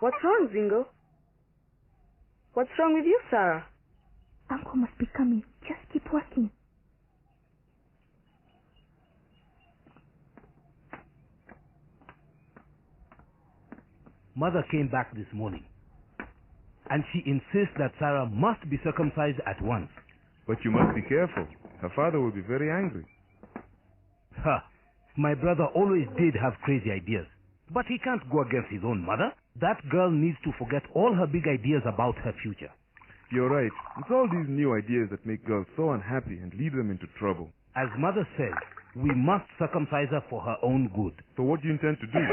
What's wrong, Zingo? What's wrong with you, Sarah? Uncle must be coming. Just keep working. Mother came back this morning, and she insists that Sarah must be circumcised at once. But you must be careful. Her father will be very angry. Ha! My brother always did have crazy ideas, but he can't go against his own mother. That girl needs to forget all her big ideas about her future. You're right. It's all these new ideas that make girls so unhappy and lead them into trouble. As mother says, we must circumcise her for her own good. So what do you intend to do?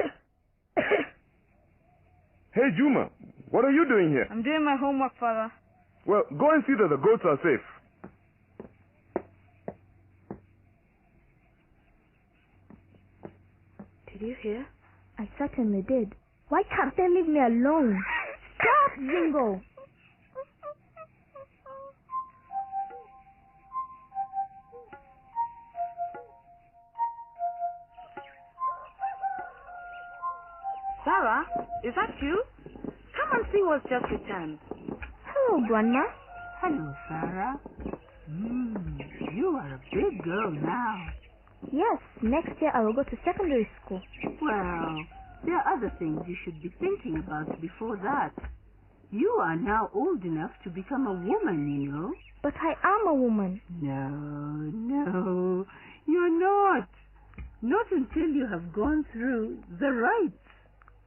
Hey, Juma, what are you doing here? I'm doing my homework, Father. Well, go and see that the goats are safe. Did you hear? I certainly did. Why can't they leave me alone? Stop, Zingo! Sarah, is that you? Come and see what's just returned. Hello, Grandma. Hello, Sarah. You are a big girl now. Yes, next year I will go to secondary school. Well, there are other things you should be thinking about before that. You are now old enough to become a woman, you know. But I am a woman. No, you're not. Not until you have gone through the rites.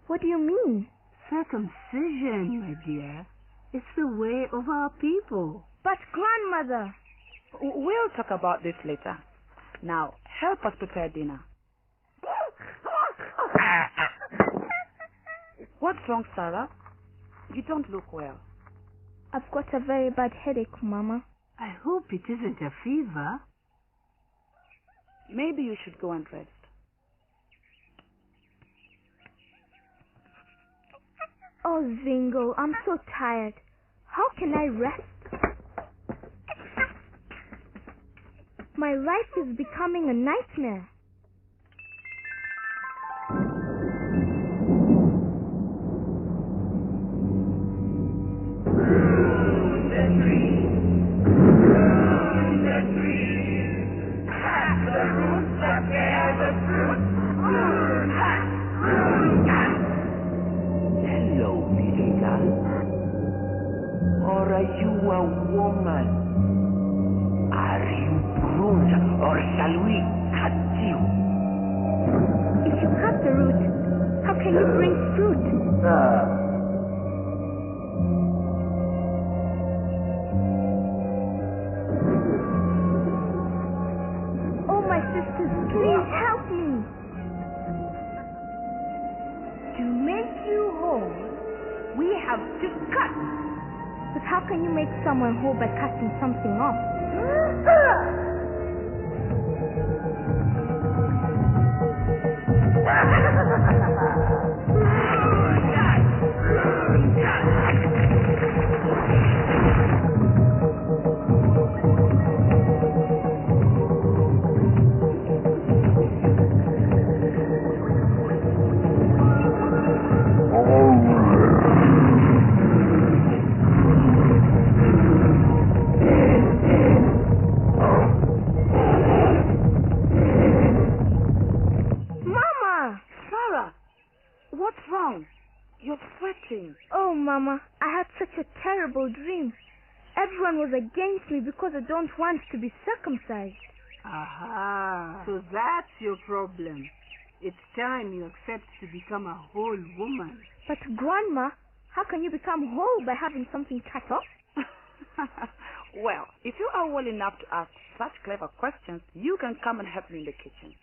What do you mean? Circumcision, my dear. It's the way of our people. But Grandmother... We'll talk about this later. Now, help us prepare dinner. What's wrong, Sarah? You don't look well. I've got a very bad headache, Mama. I hope it isn't a fever. Maybe you should go and rest. Oh, Zingo, I'm so tired. How can I rest? My life is becoming a nightmare. Hello, Mirela. Or are you a woman? Are you pruned, or shall we cut you? If you cut the root, how can you bring fruit? Oh, my sisters, please help me. To make you whole, we have to cut. But how can you make someone whole by cutting something off? What's wrong? You're sweating. Oh, Mama, I had such a terrible dream. Everyone was against me because I don't want to be circumcised. Aha, so that's your problem. It's time you accept to become a whole woman. But Grandma, how can you become whole by having something cut off? Well, if you are well enough to ask such clever questions, you can come and help me in the kitchen.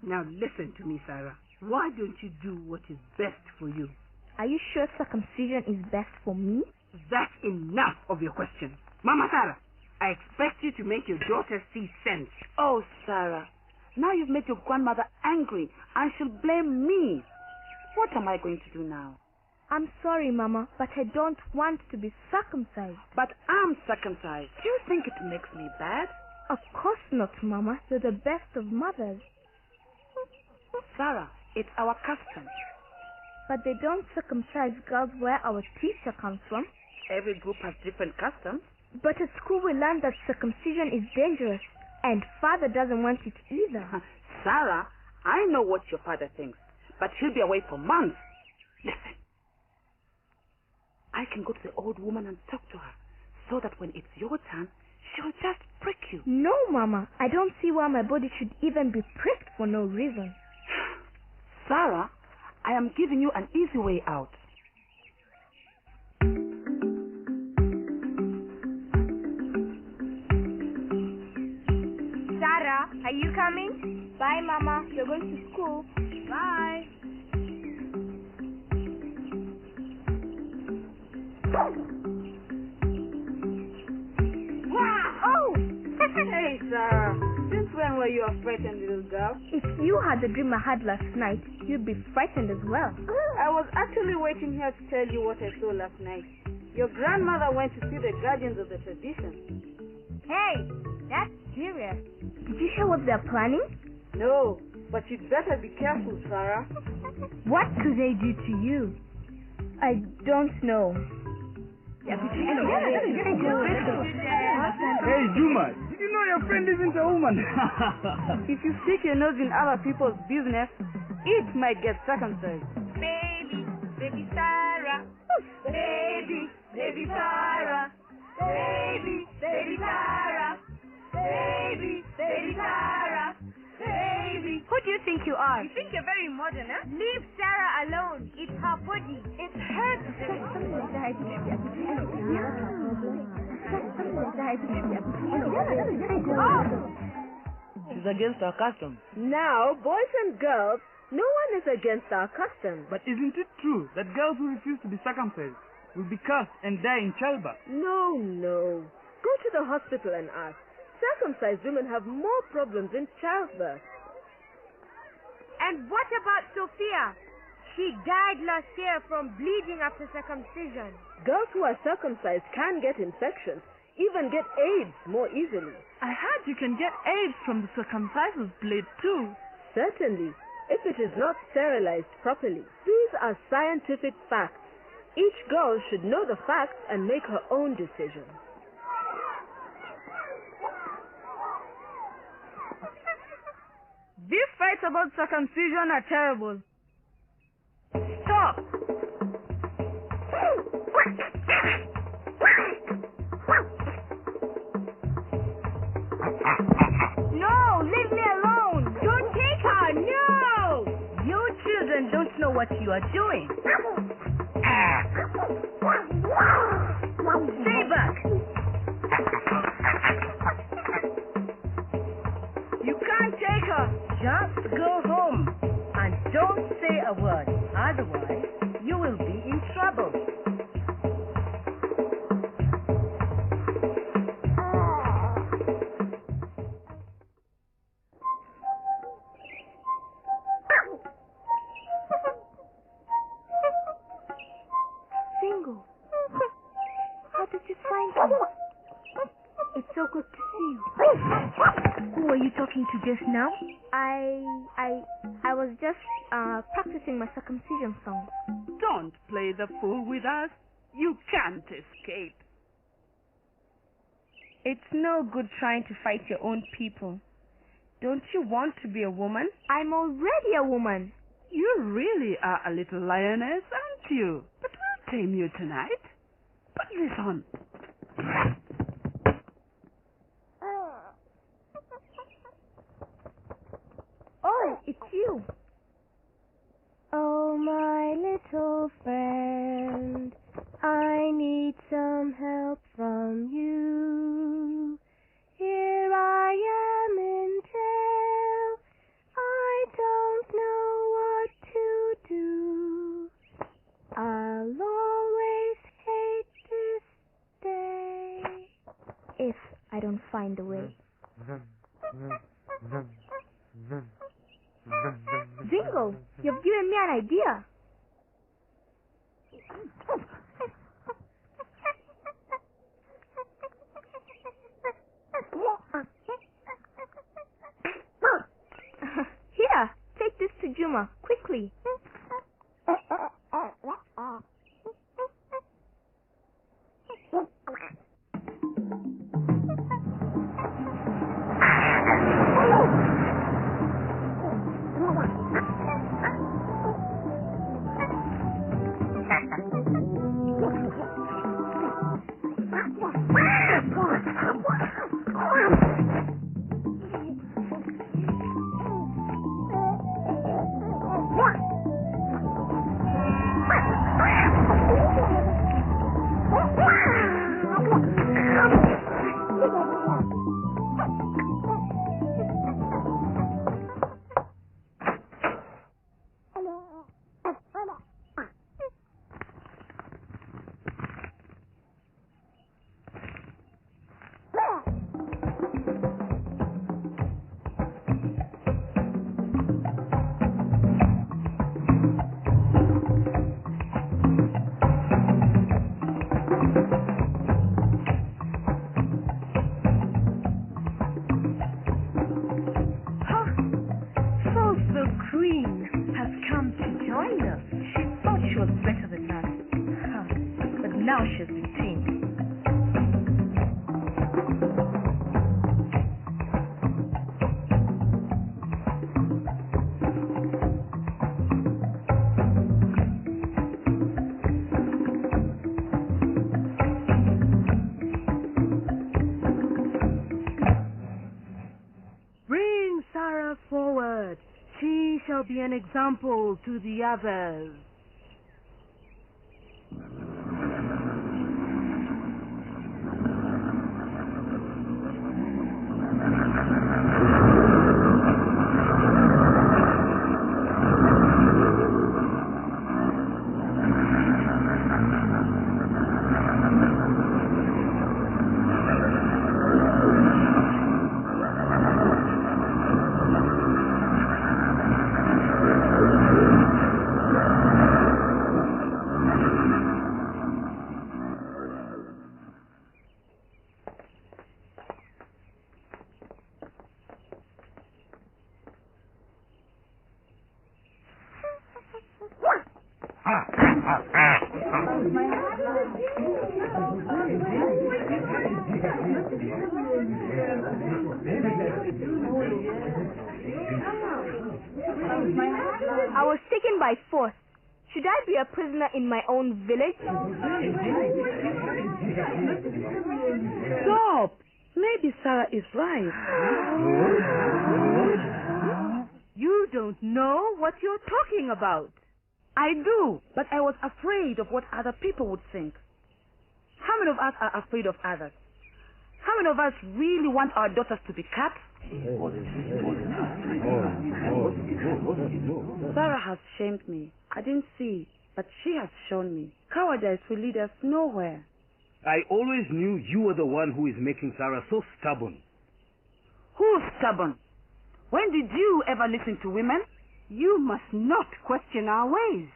Now listen to me, Sarah. Why don't you do what is best for you? Are you sure circumcision is best for me? That's enough of your questions. Mama Sarah, I expect you to make your daughter see sense. Oh, Sarah, now you've made your grandmother angry and she'll blame me. What am I going to do now? I'm sorry, Mama, but I don't want to be circumcised. But I'm circumcised. Do you think it makes me bad? Of course not, Mama. You're the best of mothers. Sarah, it's our custom. But they don't circumcise girls where our teacher comes from. Every group has different customs. But at school we learned that circumcision is dangerous, and Father doesn't want it either. Sarah, I know what your father thinks, but he'll be away for months. Listen. I can go to the old woman and talk to her, so that when it's your turn, she'll just prick you. No, Mama. I don't see why my body should even be pricked for no reason. Sarah, I am giving you an easy way out. Sarah, are you coming? Bye, Mama. You're going to school. Bye. Oh! Hey, Sarah. Since when were you a frightened little girl? If you had the dream I had last night, you'd be frightened as well. I was actually waiting here to tell you what I saw last night. Your grandmother went to see the guardians of the tradition. Hey, that's serious. Did you hear what they're planning? No, but you'd better be careful, Sarah. What could they do to you? I don't know. Hey, Juma, did you know your friend isn't a woman? If you stick your nose in other people's business, it might get circumcised. Baby, baby Sarah. Baby, baby Sarah. Baby, baby Sarah. Baby, baby Sarah. Baby. Who do you think you are? You think you're very modern, huh? Leave Sarah alone. It's her body. It's her. She's against our custom. Now, boys and girls, no one is against our custom. But isn't it true that girls who refuse to be circumcised will be cursed and die in childbirth? No, no. Go to the hospital and ask. Circumcised women have more problems in childbirth. And what about Sophia? She died last year from bleeding after circumcision. Girls who are circumcised can get infections, even get AIDS more easily. I heard you can get AIDS from the circumciser's blade too. Certainly, if it is not sterilized properly. These are scientific facts. Each girl should know the facts and make her own decision. These fights about circumcision are terrible. Stop! No, leave me alone. Don't take her. No. You children don't know what you are doing. Stay back. You can't take her. Just go home and don't say a word. Otherwise, you will be in trouble. Single. How did you find me? It's so good to see you. Who are you talking to just now? I was just practicing my circumcision song. Don't play the fool with us. You can't escape. It's no good trying to fight your own people. Don't you want to be a woman? I'm already a woman. You really are a little lioness, aren't you? But we'll tame you tonight. Put this on. Oh, it's you. Oh, my little friend, I need some help from you. Here I am in jail. I don't know what to do. I'll always hate this day if I don't find a way. Zingo, you've given me an idea. humor, quickly. Forward. She shall be an example to the others. I was taken by force. Should I be a prisoner in my own village? Stop! Maybe Sarah is right. You don't know what you're talking about. I do, but I was afraid of what other people would think. How many of us are afraid of others? How many of us really want our daughters to be cut? Sarah has shamed me. I didn't see, but she has shown me. Cowardice will lead us nowhere. I always knew you were the one who is making Sarah so stubborn. Who's stubborn? When did you ever listen to women? You must not question our ways.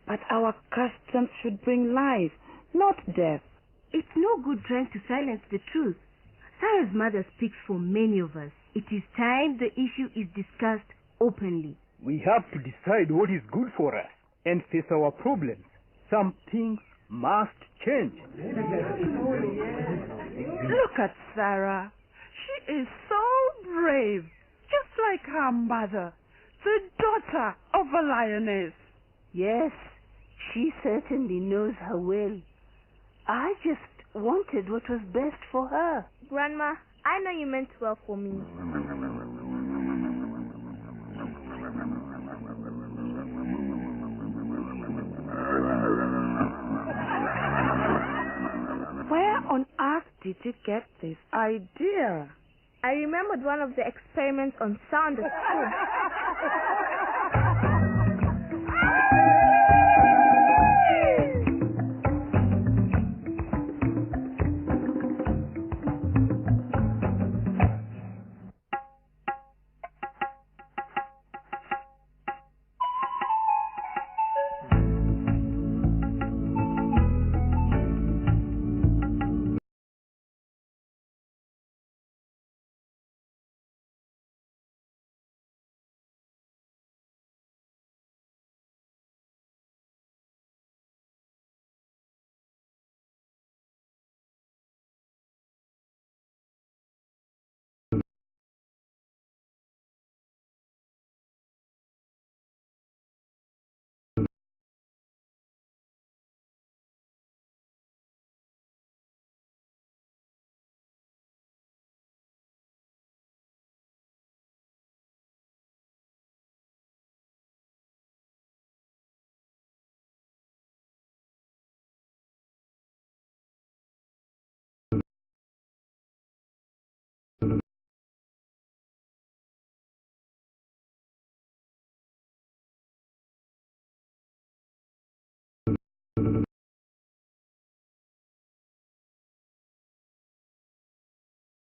But our customs should bring life, not death. It's no good trying to silence the truth. Sarah's mother speaks for many of us. It is time the issue is discussed openly. We have to decide what is good for us and face our problems. Some things must change. Look at Sarah. She is so brave, just like her mother, the daughter of a lioness. Yes, she certainly knows her well. I just wanted what was best for her. Grandma, I know you meant well for me. Where on earth did you get this idea? I remembered one of the experiments on sound at school.